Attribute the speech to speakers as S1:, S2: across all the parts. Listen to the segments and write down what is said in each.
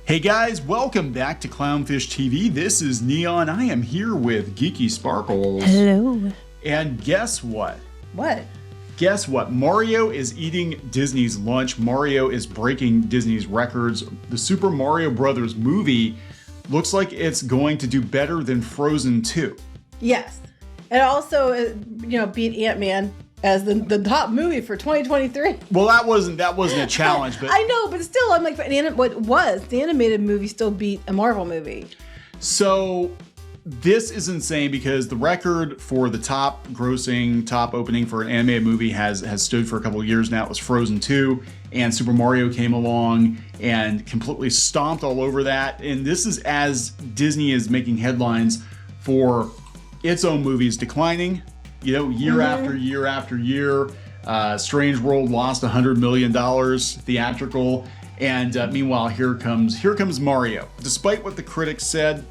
S1: Hey guys, welcome back to Clownfish TV. This is Neon. I am here with Geeky Sparkles.
S2: Hello.
S1: And guess what?
S2: What?
S1: Guess what? Mario is eating Disney's lunch. Mario is breaking Disney's records. The Super Mario Brothers movie looks like it's going to do better than Frozen 2.
S2: Yes. It also, beat Ant-Man as the top movie for 2023.
S1: Well, that wasn't a challenge, but
S2: I know, but still, I'm like, the animated movie still beat a Marvel movie.
S1: So this is insane because the record for the top opening for an animated movie has stood for a couple of years now. It was Frozen 2, and Super Mario came along and completely stomped all over that. And this is as Disney is making headlines for its own movies declining, year after year after year. Strange World lost $100 million theatrical, and meanwhile here comes Mario. Despite what the critics said,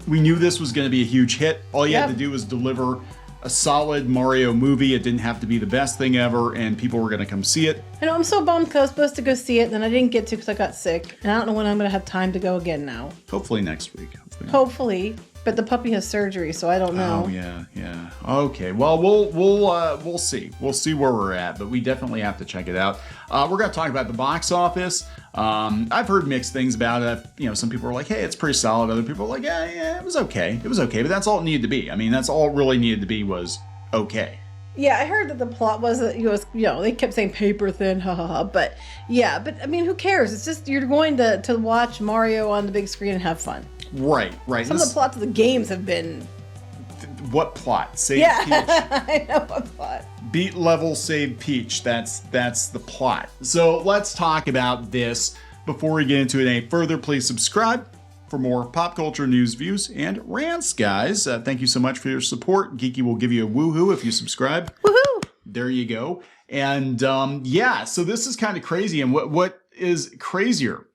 S1: we knew this was going to be a huge hit. All you had to do was deliver a solid Mario movie. It didn't have to be the best thing ever, and people were going to come see it.
S2: I know, I'm so bummed because I was supposed to go see it, and then I didn't get to because I got sick, and I don't know when I'm going to have time to go again now.
S1: Hopefully next week.
S2: Hopefully. But the puppy has surgery, so I don't know.
S1: Oh yeah. Okay. Well, we'll see. We'll see where we're at, but we definitely have to check it out. We're gonna talk about the box office. I've heard mixed things about it. Some people are like, "Hey, it's pretty solid." Other people are like, "Yeah, it was okay. It was okay." But that's all it needed to be. I mean, that's all it really needed to be was okay.
S2: Yeah, I heard that the plot was that they kept saying paper thin, but I mean, who cares? It's just you're going to watch Mario on the big screen and have fun.
S1: Right.
S2: Some of the plots of the games have been...
S1: What plot? Save Peach.
S2: I know what plot.
S1: Beat level, save Peach. That's the plot. So let's talk about this. Before we get into it any further, please subscribe for more pop culture news, views, and rants, guys. Thank you so much for your support. Geeky will give you a woohoo if you subscribe.
S2: Woohoo!
S1: There you go. And so this is kind of crazy. And what is crazier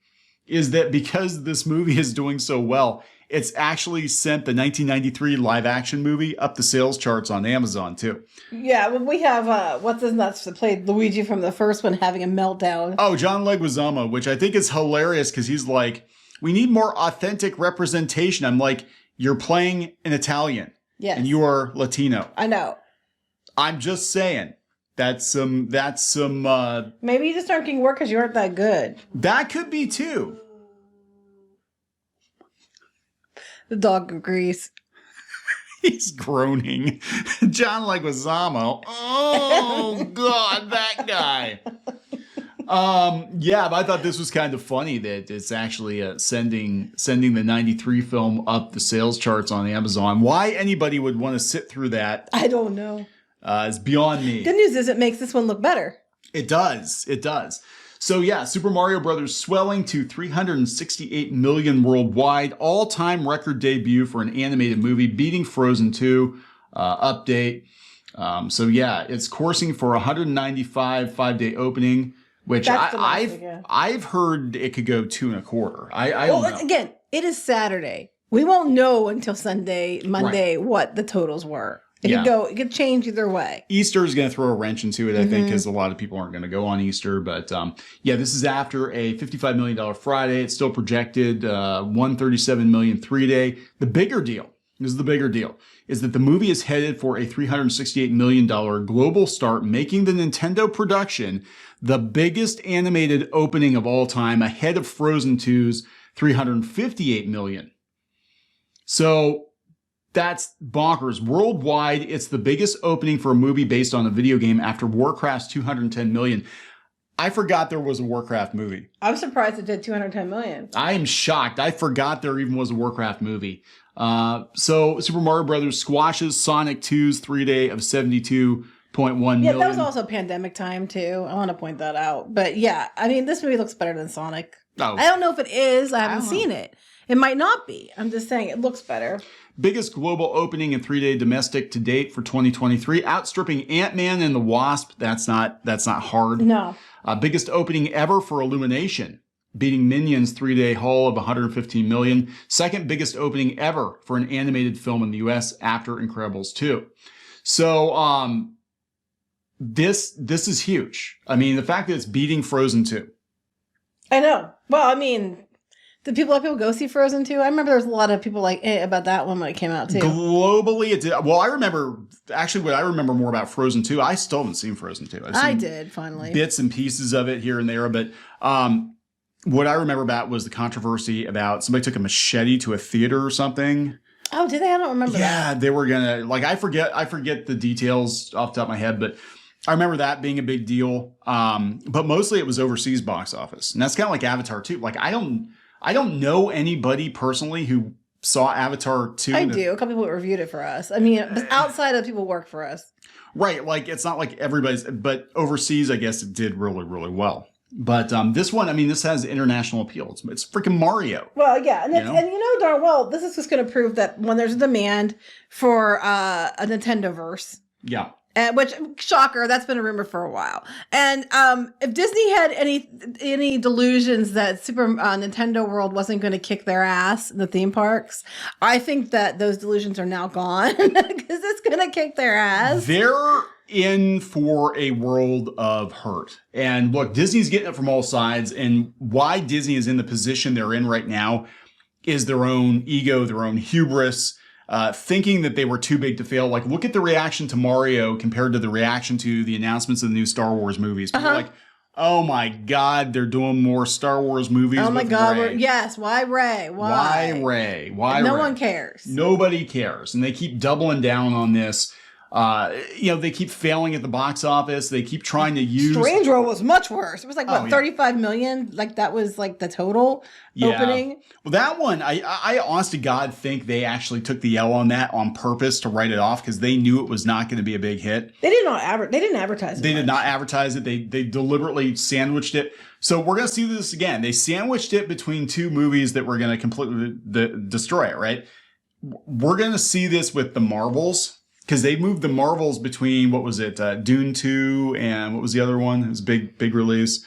S1: is that because this movie is doing so well, it's actually sent the 1993 live action movie up the sales charts on Amazon too.
S2: Yeah, well, we have what's his nuts that played Luigi from the first one having a meltdown.
S1: Oh, John Leguizamo, which I think is hilarious because he's like, we need more authentic representation. I'm like, you're playing an Italian,
S2: yes,
S1: and you are Latino.
S2: I know.
S1: I'm just saying. That's some.
S2: Maybe you just aren't getting work because you aren't that good.
S1: That could be too.
S2: The dog agrees.
S1: He's groaning. John Leguizamo. Oh God, that guy. But I thought this was kind of funny that it's actually sending the 93 film up the sales charts on Amazon. Why anybody would want to sit through that,
S2: I don't know.
S1: Is beyond me.
S2: Good news is it makes this one look better.
S1: It does. So Super Mario Brothers swelling to 368 million worldwide, all-time record debut for an animated movie, beating Frozen 2. Update. It's coursing for 195 5-day opening, which I've heard it could go 2.25. I don't know.
S2: Again, it is Saturday. We won't know until Monday, what the totals were. It could change either way. Easter is going to throw a wrench into it, I think, because a lot of people aren't going to go on Easter. But this is after a $55 million Friday. It's still projected 137 million 3-day. The bigger deal is that the movie is headed for a $368 million global start, making the Nintendo production the biggest animated opening of all time, ahead of Frozen 2's 358 million. So that's bonkers. Worldwide, it's the biggest opening for a movie based on a video game after Warcraft's 210 million. I forgot there was a Warcraft movie. I'm surprised it did 210 million.
S1: I am shocked. I forgot there even was a Warcraft movie. So Super Mario Brothers squashes Sonic 2's 3-day of 72.1 million.
S2: Yeah, that was also pandemic time too. I want to point that out. But this movie looks better than Sonic. Oh. I don't know if it is. I haven't seen it. It might not be. I'm just saying it looks better.
S1: Biggest global opening in 3-day domestic to date for 2023, outstripping Ant-Man and the Wasp. That's not hard.
S2: No.
S1: Biggest opening ever for Illumination, beating Minions' 3-day haul of 115 million. Second biggest opening ever for an animated film in the US after Incredibles 2. So this is huge. I mean, the fact that it's beating Frozen 2.
S2: I know. Well, I mean, Did a lot of people go see Frozen 2? I remember there was a lot of people like about that one when it came out too.
S1: Globally, it did. Well, I remember, actually what I remember more about Frozen 2, I still haven't seen Frozen 2.
S2: I did, finally.
S1: Bits and pieces of it here and there, but what I remember about was the controversy about somebody took a machete to a theater or something.
S2: Oh, did they? I don't remember that.
S1: Yeah, they were gonna, like, I forget the details off the top of my head, but I remember that being a big deal. But mostly it was overseas box office. And that's kind of like Avatar 2. Like, I don't know anybody personally who saw Avatar 2.
S2: I do. A couple people reviewed it for us. I mean, outside of people who work for us.
S1: Right. Like, it's not like everybody's, but overseas, I guess it did really, really well. But this one, I mean, this has international appeal. It's freaking Mario.
S2: Well, yeah. And you know darn well, this is just going to prove that when there's a demand for a Nintendo-verse.
S1: Yeah.
S2: Which, shocker, that's been a rumor for a while. And if Disney had any delusions that Super Nintendo World wasn't going to kick their ass in the theme parks, I think that those delusions are now gone because it's going to kick their ass.
S1: They're in for a world of hurt. And look, Disney's getting it from all sides. And why Disney is in the position they're in right now is their own ego, their own hubris, thinking that they were too big to fail. Like, look at the reaction to Mario compared to the reaction to the announcements of the new Star Wars movies. People are like, oh my God, they're doing more Star Wars movies. Oh my God.
S2: Yes. Why Rey?
S1: Why Rey? Why
S2: no
S1: Rey?
S2: one cares.
S1: Nobody cares. And they keep doubling down on this. They keep failing at the box office. They keep trying to use...
S2: Strange World was much worse. It was like, 35 million? Like, that was like the total opening?
S1: Well, that one, I honest to God think they actually took the L on that on purpose to write it off because they knew it was not going to be a big hit.
S2: They didn't advertise it.
S1: They did not advertise it. They deliberately sandwiched it. So we're going to see this again. They sandwiched it between two movies that were going to completely destroy it, right? We're going to see this with the Marvels. Because they moved the Marvels between, what was it, Dune 2 and what was the other one? It was big release.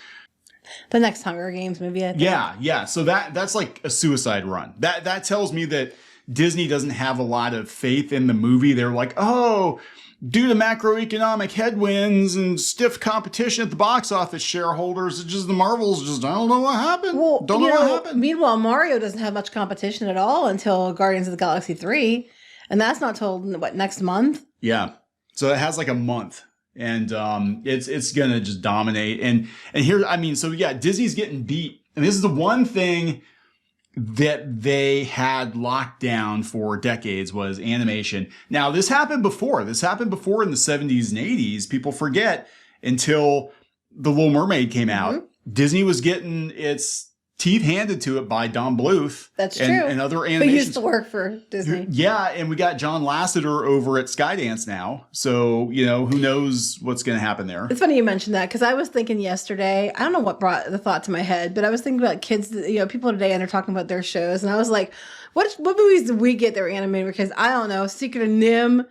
S2: The next Hunger Games movie, I think.
S1: Yeah. So that's like a suicide run. That tells me that Disney doesn't have a lot of faith in the movie. They're like, oh, due to macroeconomic headwinds and stiff competition at the box office, shareholders, it's just the Marvels just, I don't know what happened.
S2: Well, don't know what happened. Meanwhile, Mario doesn't have much competition at all until Guardians of the Galaxy 3. And that's not till, next month?
S1: Yeah. So it has like a month. And it's going to just dominate. And here, I mean, so yeah, Disney's getting beat. And this is the one thing that they had locked down for decades was animation. Now, this happened before. This happened before in the 70s and 80s. People forget until The Little Mermaid came out. Disney was getting its teeth handed to it by Don Bluth.
S2: That's true.
S1: And other animations.
S2: Who used to work for Disney.
S1: Yeah, and we got John Lasseter over at Skydance now. So, who knows what's going to happen there.
S2: It's funny you mentioned that because I was thinking yesterday, I don't know what brought the thought to my head, but I was thinking about kids, people today and they're talking about their shows. And I was like, what movies did we get that were animated? Because I don't know, Secret of Nim,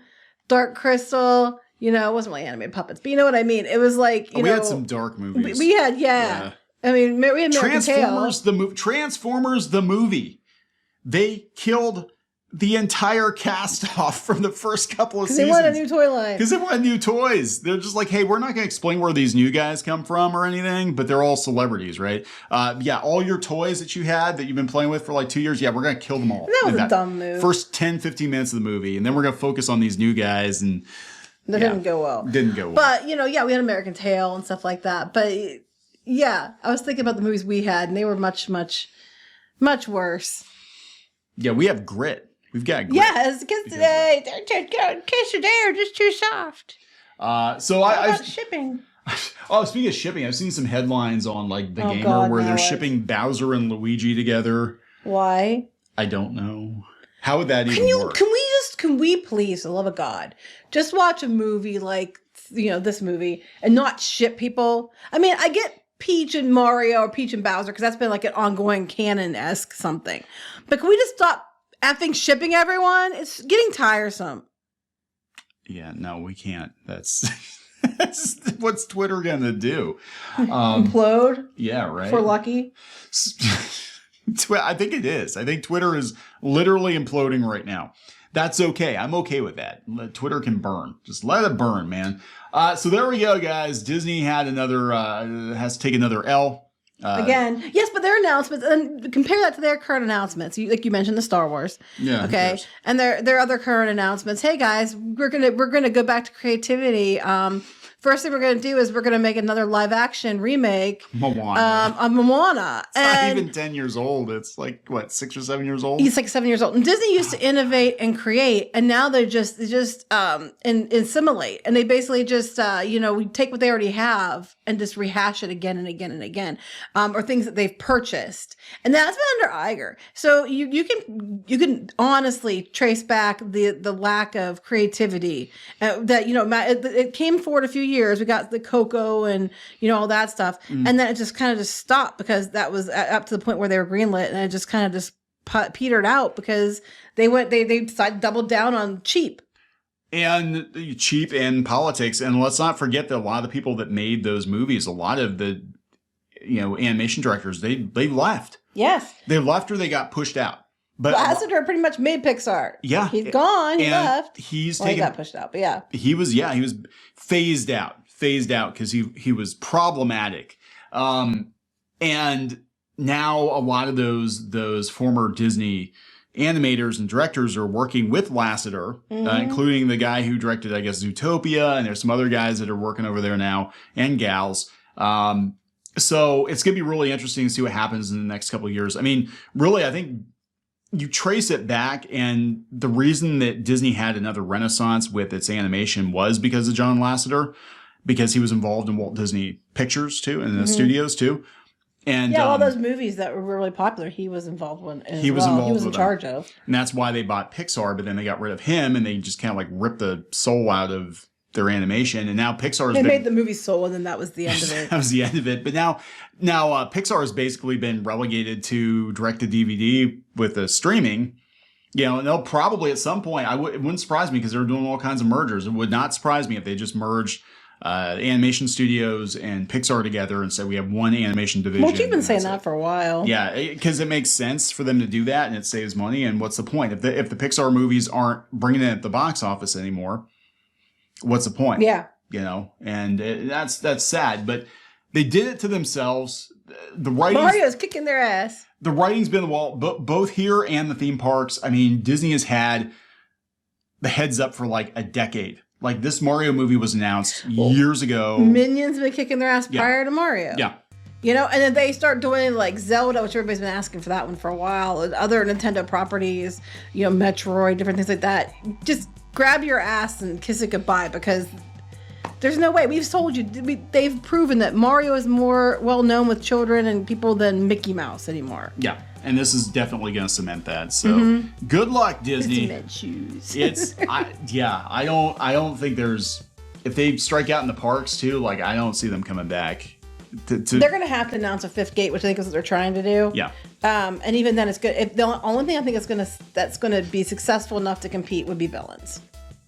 S2: Dark Crystal, it wasn't really animated puppets, but you know what I mean? It was like,
S1: we had some dark movies.
S2: We had, yeah. I mean, we had
S1: Transformers the movie. They killed the entire cast off from the first couple of seasons.
S2: Because they want a new toy line.
S1: Because they want new toys. They're just like, hey, we're not going to explain where these new guys come from or anything, but they're all celebrities, right? All your toys that you had that you've been playing with for like 2 years, we're going to kill them all.
S2: That was a dumb move.
S1: First 10, 15 minutes of the movie, and then we're going to focus on these new guys. And
S2: that didn't go well. But, we had American Tail and stuff like that. But... yeah, I was thinking about the movies we had, and they were much, much, much worse. Yeah,
S1: we have Grit. We've got Grit.
S2: Yes, because today, they're just too soft.
S1: About
S2: shipping?
S1: Oh, speaking of shipping, I've seen some headlines on like The Gamer where they're shipping Bowser and Luigi together.
S2: Why?
S1: I don't know. How would that even work?
S2: Can we please, for the love of God, just watch a movie like, this movie and not ship people? I mean, I get Peach and Mario or Peach and Bowser because that's been like an ongoing canon-esque something. But can we just stop effing shipping everyone? It's getting tiresome.
S1: Yeah, no, we can't. That's what's Twitter gonna do?
S2: Implode?
S1: Yeah, right.
S2: For lucky?
S1: I think it is. I think Twitter is literally imploding right now. That's okay. I'm okay with that. Twitter can burn. Just let it burn, man. So there we go, guys. Disney had has to take another L.
S2: Again, yes, but their announcements, and compare that to their current announcements. Like you mentioned, the Star Wars.
S1: Yeah.
S2: Okay, and their other current announcements. Hey guys, we're gonna go back to creativity. First thing we're gonna do is we're gonna make another live action remake.
S1: Moana.
S2: Of Moana.
S1: It's not even 10 years old. It's like what, 6 or 7 years old?
S2: He's like 7 years old. And Disney used to innovate and create, and now they just assimilate, and they basically just we take what they already have and just rehash it again and again and again, or things that they've purchased, and that's been under Iger. So you can honestly trace back the lack of creativity that it came forward a few years. We got the Coco and all that stuff, and then it just kind of just stopped because that was up to the point where they were greenlit, and it just kind of just petered out because they decided to double down on cheap
S1: and politics. And let's not forget that a lot of the people that made those movies, a lot of the animation directors, they left.
S2: Yes,
S1: they left or they got pushed out. But
S2: Lasseter pretty much made Pixar.
S1: Yeah,
S2: he's gone. He left.
S1: He
S2: got pushed out, but yeah,
S1: he was phased out because he was problematic. And now a lot of those former Disney animators and directors are working with Lasseter, including the guy who directed, I guess, Zootopia, and there's some other guys that are working over there now, and gals. So it's going to be really interesting to see what happens in the next couple of years. I mean, really, I think you trace it back, and the reason that Disney had another renaissance with its animation was because of John Lasseter, because he was involved in Walt Disney Pictures too, and the studios too. And
S2: all those movies that were really popular, he was involved in. He was in charge of,
S1: and that's why they bought Pixar. But then they got rid of him, and they just kind of like ripped the soul out of their animation. And now Pixar
S2: made the movie Soul, and then that was the end of it.
S1: That was the end of it. But now Pixar has basically been relegated to direct to DVD with the streaming. And they'll probably at some point. It wouldn't surprise me because they're doing all kinds of mergers. It would not surprise me if they just merged animation studios and Pixar together and said we have one animation division.
S2: Well, you've been saying that for a while.
S1: Yeah, because it makes sense for them to do that, and it saves money. And what's the point if the Pixar movies aren't bringing it at the box office anymore? What's the point?
S2: Yeah,
S1: and that's sad, but they did it to themselves. The writing,
S2: Mario's kicking their ass.
S1: The writing's been the wall, both here and the theme parks. I mean, Disney has had the heads up for like a decade. Like this Mario movie was announced years ago.
S2: Minions been kicking their ass prior to Mario.
S1: Yeah.
S2: And then they start doing like Zelda, which everybody's been asking for that one for a while, and other Nintendo properties, Metroid, different things like that. Just grab your ass and kiss it goodbye because there's no way. We've told you, they've proven that Mario is more well known with children and people than Mickey Mouse anymore.
S1: Yeah. And this is definitely going to cement that. So good luck, Disney.
S2: Cement shoes.
S1: I don't think there's, if they strike out in the parks too, like I don't see them coming back. They're
S2: going to have to announce a fifth gate, which I think is what they're trying to do.
S1: Yeah.
S2: And even then, it's good. The only thing I think that's going to be successful enough to compete would be villains.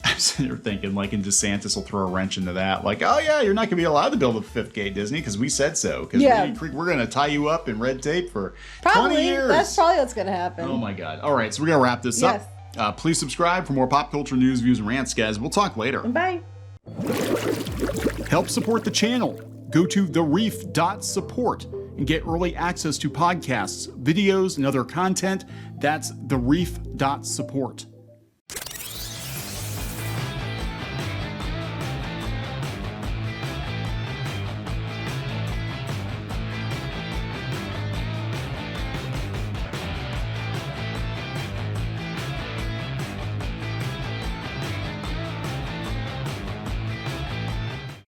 S1: I'm sitting there thinking, like, and DeSantis will throw a wrench into that. Like, oh, yeah, you're not going to be allowed to build a fifth gate, Disney, because we said so. Because we're going to tie you up in red tape for 20 years.
S2: That's probably what's going to happen.
S1: Oh, my God. All right, so we're going to wrap this up. Please subscribe for more pop culture news, views, and rants, guys. We'll talk later.
S2: Bye.
S1: Help support the channel. Go to thereef.support and get early access to podcasts, videos, and other content. That's thereef.support.